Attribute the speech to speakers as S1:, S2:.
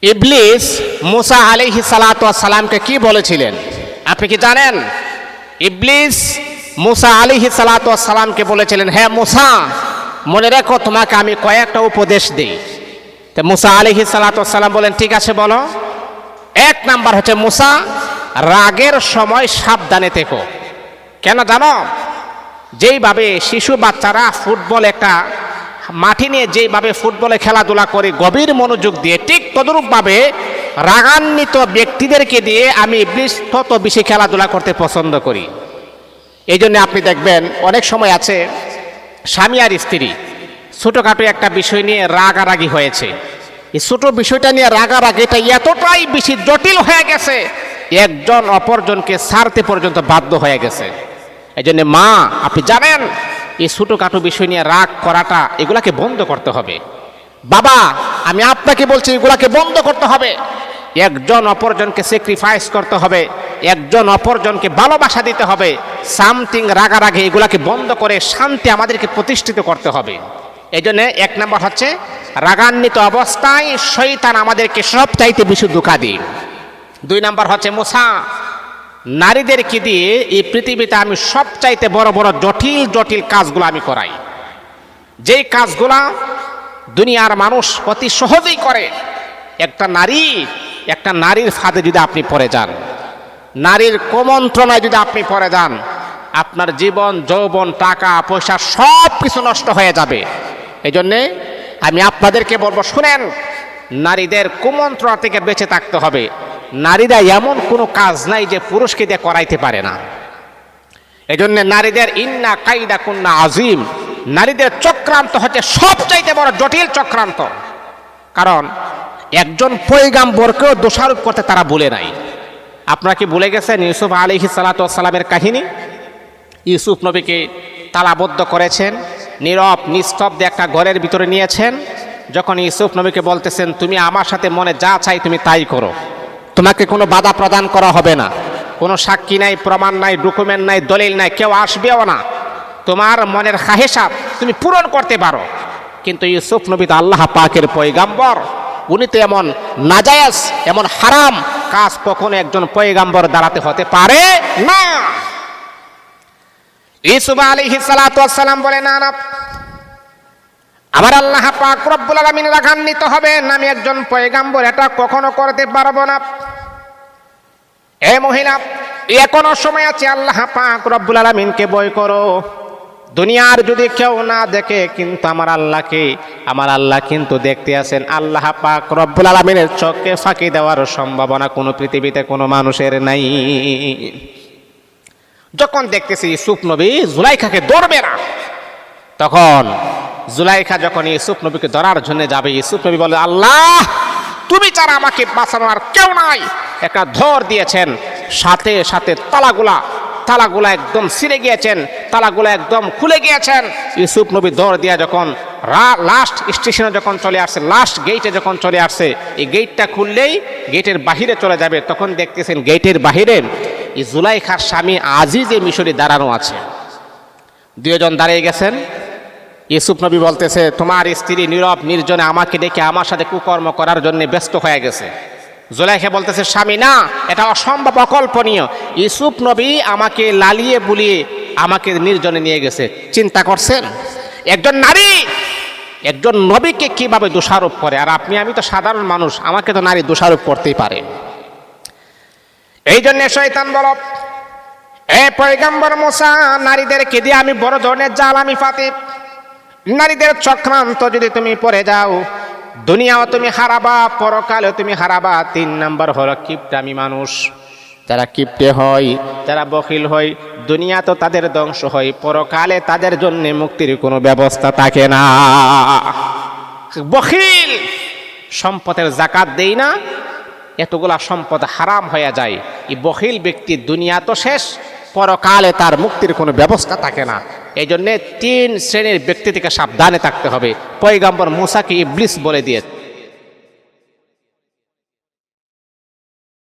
S1: ইবলিস মুসা আলাইহিস সালাতু ওয়াস সালামকে কি বলেছিলেন আপনি কি জানেন? ইবলিস মুসা আলাইহিস সালাতু ওয়াস সালামকে বলেছিলেন, হ্যাঁ মুসা, মনে রাখো তোমাকে আমি কয়েকটা উপদেশ দেই। তো মুসা আলাইহিস সালাতু ওয়াস সালাম বলেন, ঠিক আছে বলো। এক নাম্বার হচ্ছে, মুসা রাগের সময় সাবধানে থেকো। কেন জানো? যেইভাবে শিশু বাচ্চারা ফুটবল একটা মাঠে নিয়ে যেইভাবে ফুটবলে খেলাধুলা করে গভীর মনোযোগ দিয়ে, ঠিক তদরূপভাবে রাগান্বিত ব্যক্তিদেরকে দিয়ে আমি ইবলিস তত বেশি খেলাধুলা করতে পছন্দ করি। এই জন্য আপনি দেখবেন অনেক সময় আছে স্বামী আর স্ত্রী ছোটোখাটো একটা বিষয় নিয়ে রাগারাগি হয়েছে। এই ছোট বিষয়টা নিয়ে রাগারাগিটা এতটাই বেশি জটিল হয়ে গেছে, একজন অপরজনকে ছাড়তে পর্যন্ত বাধ্য হয়ে গেছে। এই জন্য মা, আপনি জানেন এই ছোটোখাটো বিষয় নিয়ে রাগ করাটা এগুলাকে বন্ধ করতে হবে। বাবা, আমি আপনাকে বলছি এগুলাকে বন্ধ করতে হবে। একজন অপরজনকে স্যাক্রিফাইস করতে হবে, একজন অপরজনকে ভালোবাসা দিতে হবে। সামথিং রাগারাগি এগুলাকে বন্ধ করে শান্তি আমাদেরকে প্রতিষ্ঠিত করতে হবে। এই জন্য এক নম্বর হচ্ছে, রাগান্বিত অবস্থায় শয়তান আমাদেরকে সবচাইতে বেশি ধোঁকা দেয়। দুই নম্বর হচ্ছে, মুসা নারীদেরকে দিয়ে এই পৃথিবীতে আমি সবচাইতে বড় বড় জটিল জটিল কাজগুলো আমি করাই। যেই কাজগুলা দুনিয়ার মানুষ অতি সহজেই করে। একটা নারীর ফাঁদে যদি আপনি পড়ে যান, নারীর কুমন্ত্রণায় যদি আপনি পড়ে যান, আপনার জীবন যৌবন টাকা পয়সা সব কিছু নষ্ট হয়ে যাবে। এই জন্যে আমি আপনাদেরকে বলবো, শুনেন, নারীদের কুমন্ত্রণা থেকে বেঁচে থাকতে হবে। নারীরা এমন কোনো কাজ নাই যে পুরুষকে দিয়ে করাইতে পারে না। এই জন্য নারীদের ইন্না কাইদা কুন্না আজিম, নারীদের চক্রান্ত হচ্ছে সবচাইতে বড় জটিল চক্রান্ত। কারণ একজন পয়গাম্বরকেও দোষারোপ করতে তারা ভুলে নাই। আপনারা কি ভুলে গেছেন ইউসুফ আলাইহিস সালাতু ওয়াস সালামের কাহিনী? ইউসুফ নবীকে তালাবদ্ধ করেছেন, নীরব নিস্তব্ধে একটা ঘরের ভিতরে নিয়েছেন। যখন ইউসুফ নবীকে বলতেছেন, তুমি আমার সাথে মনে যা চাই তুমি তাই করো, তোমাকে কোনো বাধা প্রদান করা হবে না, কোনো সাক্ষী নাই, প্রমাণ নাই, ডকুমেন্ট নাই, দলিল নাই, কেউ আসবেও না, তোমার মনের খাহেশাত তুমি পূরণ করতে পারো। কিন্তু ইউসুফ নবী তো আল্লাহ পাকের পয়গাম্বর, উনি তো এমন নাজায়েজ এমন হারাম কাজ কখনো একজন পয়গাম্বর দাঁড়াতে হতে পারে না। ইউসুফ আলাইহিস সালাতু ওয়াস সালাম বলে, না না, আমার আল্লাহ পাক রব্বুল আলামিন রাগান্বিত হবেন, আমি একজন পয়গাম্বর এটা কখনো করতে পারবো না। এ মহিলা, এখনো সময় আছে, আল্লাহ পাক রব্বুল আলামিনকে ভয় করো। দুনিয়ার যদি কেউ না দেখে, কিন্তু আমার আল্লাহ কিন্তু দেখতে আছেন। আল্লাহ পাক রব্বুল আলামিনের চোখকে ফাঁকি দেওয়ার সম্ভাবনা কোনো পৃথিবীতে কোনো মানুষের নাই। যখন দেখতেছি ইউসুফ নবী জুলাইখাকে ধরবে না, তখন জুলাইখা যখন ইউসুফ নবীকে ধরার জন্য যাবে, ইউসুফ নবী বলে, আল্লাহ তুমি ছাড়া আমাকে বাঁচানোর আর কেউ নাই। একটা ধর দিয়েছেন, সাথে সাথে তালাগুলা একদম ছিঁড়ে গিয়েছেন, তালাগুলা একদম খুলে গিয়েছেন। ইউসুফ নবী দৌড় দিয়া যখন লাস্ট স্টেশনে যখন চলে আসছে, লাস্ট গেটে যখন চলে আসছে, এই গেটটা খুললেই গেটের বাহিরে চলে যাবে, তখন দেখতেছেন গেটের বাহিরে এই জুলাইখার স্বামী আজিজ মিশরি দাঁড়ানো আছে। দুজন দাঁড়িয়ে গেছেন। ইউসুফ নবী বলতেছে, তোমার স্ত্রী নীরব নির্জনে আমাকে ডেকে আমার সাথে কুকর্ম করার জন্য ব্যস্ত হয়ে গেছে। জুলাইখা বলতেছে, স্বামী না, এটা অসম্ভব, অকল্পনীয়। ইউসুফ নবী আমাকে লালিয়ে বুলিয়ে আমাকে নির্জনে নিয়ে গেছে। চিন্তা করছেন একজন নারী একজন নবীকে কিভাবে দোষারোপ করে? আর আমি তো সাধারণ মানুষ, আমাকে তো নারী দোষারোপ করতেই পারে। এই জন্য শয়তান বল, এ পয়গম্বর মুসা, নারীদেরকে দিয়ে আমি বড় ধরনের জাল আমি পাতি। নারীদের চক্রান্ত যদি তুমি পড়ে যাও, দুনিয়াও তুমি হারাবা, পরকালেও তুমি হারাবা। 3 নাম্বার হলো কিপটামি মানুষ। যারা কিপটে হয়, যারা বখিল হয়, দুনিয়া তো তাদের ধ্বংস হয়, পরকালে তাদের জন্য মুক্তির কোনো ব্যবস্থা থাকে না। বখিল সম্পদের যাকাত দেই না, এতগুলা সম্পদ হারাম হয়ে যায়। এই বখিল ব্যক্তি দুনিয়া তো শেষ, পরকালে তার মুক্তির কোনো ব্যবস্থা থাকে না। এই জন্যে 3 শ্রেণীর ব্যক্তি থেকে সাবধানে থাকতে হবে। পয়গম্বর মুসাকে ইবলিস বলে দিয়েছে।